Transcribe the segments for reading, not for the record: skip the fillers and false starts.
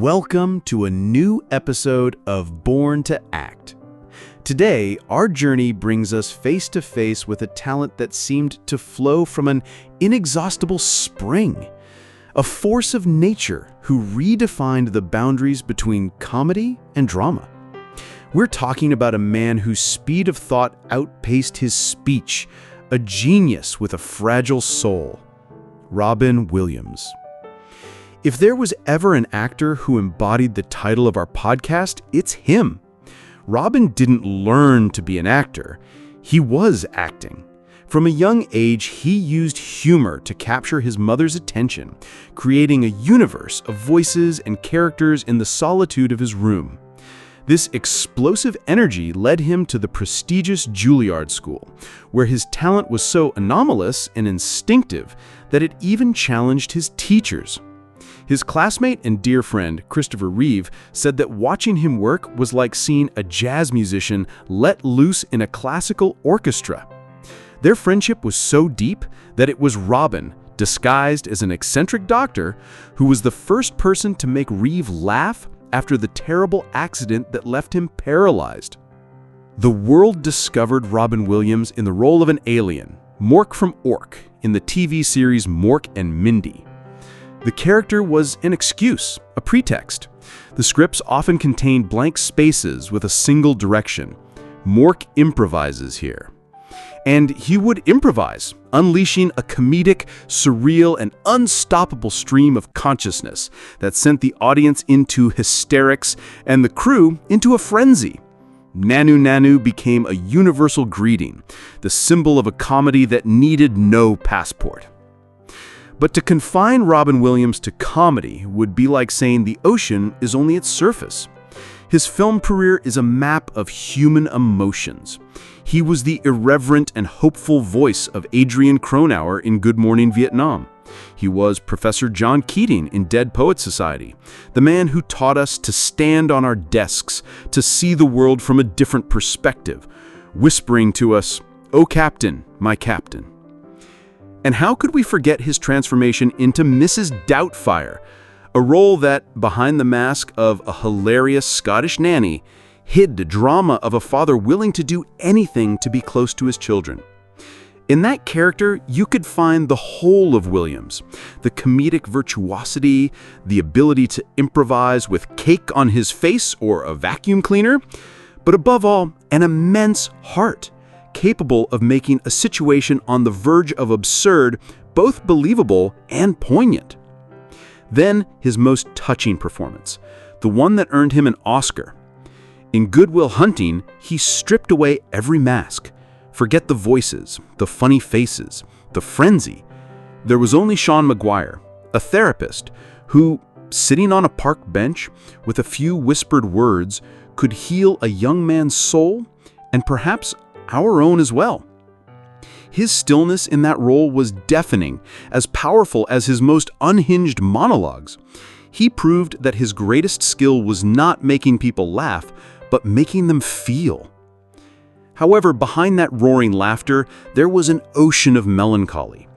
Welcome to a new episode of Born to Act. Today, our journey brings us face to face with a talent that seemed to flow from an inexhaustible spring, a force of nature who redefined the boundaries between comedy and drama. We're talking about a man whose speed of thought outpaced his speech, a genius with a fragile soul, Robin Williams. If there was ever an actor who embodied the title of our podcast, it's him. Robin didn't learn to be an actor. He was acting. From a young age, he used humor to capture his mother's attention, creating a universe of voices and characters in the solitude of his room. This explosive energy led him to the prestigious Juilliard School, where his talent was so anomalous and instinctive that it even challenged his teachers. His classmate and dear friend, Christopher Reeve, said that watching him work was like seeing a jazz musician let loose in a classical orchestra. Their friendship was so deep that it was Robin, disguised as an eccentric doctor, who was the first person to make Reeve laugh after the terrible accident that left him paralyzed. The world discovered Robin Williams in the role of an alien, Mork from Ork, in the TV series Mork and Mindy. The character was an excuse, a pretext. The scripts often contained blank spaces with a single direction. Mork improvises here. And he would improvise, unleashing a comedic, surreal, and unstoppable stream of consciousness that sent the audience into hysterics and the crew into a frenzy. Nanu Nanu became a universal greeting, the symbol of a comedy that needed no passport. But to confine Robin Williams to comedy would be like saying the ocean is only its surface. His film career is a map of human emotions. He was the irreverent and hopeful voice of Adrian Cronauer in Good Morning Vietnam. He was Professor John Keating in Dead Poets Society, the man who taught us to stand on our desks, to see the world from a different perspective, whispering to us, "Oh, Captain, my Captain." And how could we forget his transformation into Mrs. Doubtfire, a role that, behind the mask of a hilarious Scottish nanny, hid the drama of a father willing to do anything to be close to his children. In that character, you could find the whole of Williams, the comedic virtuosity, the ability to improvise with cake on his face or a vacuum cleaner, but above all, an immense heart, capable of making a situation on the verge of absurd both believable and poignant. Then his most touching performance, the one that earned him an Oscar. In Good Will Hunting, he stripped away every mask. Forget the voices, the funny faces, the frenzy. There was only Sean Maguire, a therapist, who, sitting on a park bench with a few whispered words, could heal a young man's soul and perhaps our own as well. His stillness in that role was deafening, as powerful as his most unhinged monologues. He proved that his greatest skill was not making people laugh, but making them feel. However, behind that roaring laughter, there was an ocean of melancholy.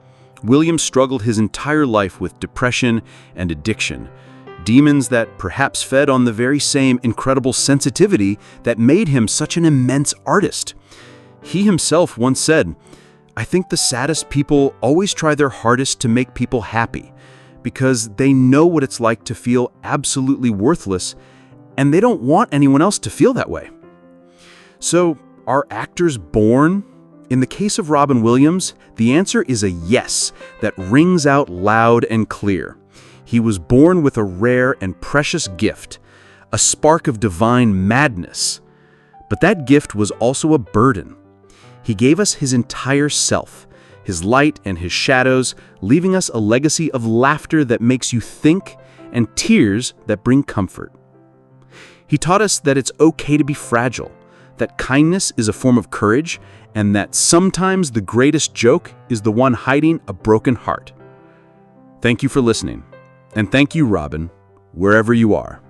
Williams struggled his entire life with depression and addiction, demons that perhaps fed on the very same incredible sensitivity that made him such an immense artist. He himself once said, "I think the saddest people always try their hardest to make people happy because they know what it's like to feel absolutely worthless, and they don't want anyone else to feel that way." So, are actors born? In the case of Robin Williams, the answer is a yes that rings out loud and clear. He was born with a rare and precious gift, a spark of divine madness. But that gift was also a burden. He gave us his entire self, his light and his shadows, leaving us a legacy of laughter that makes you think and tears that bring comfort. He taught us that it's okay to be fragile, that kindness is a form of courage, and that sometimes the greatest joke is the one hiding a broken heart. Thank you for listening, and thank you, Robin, wherever you are.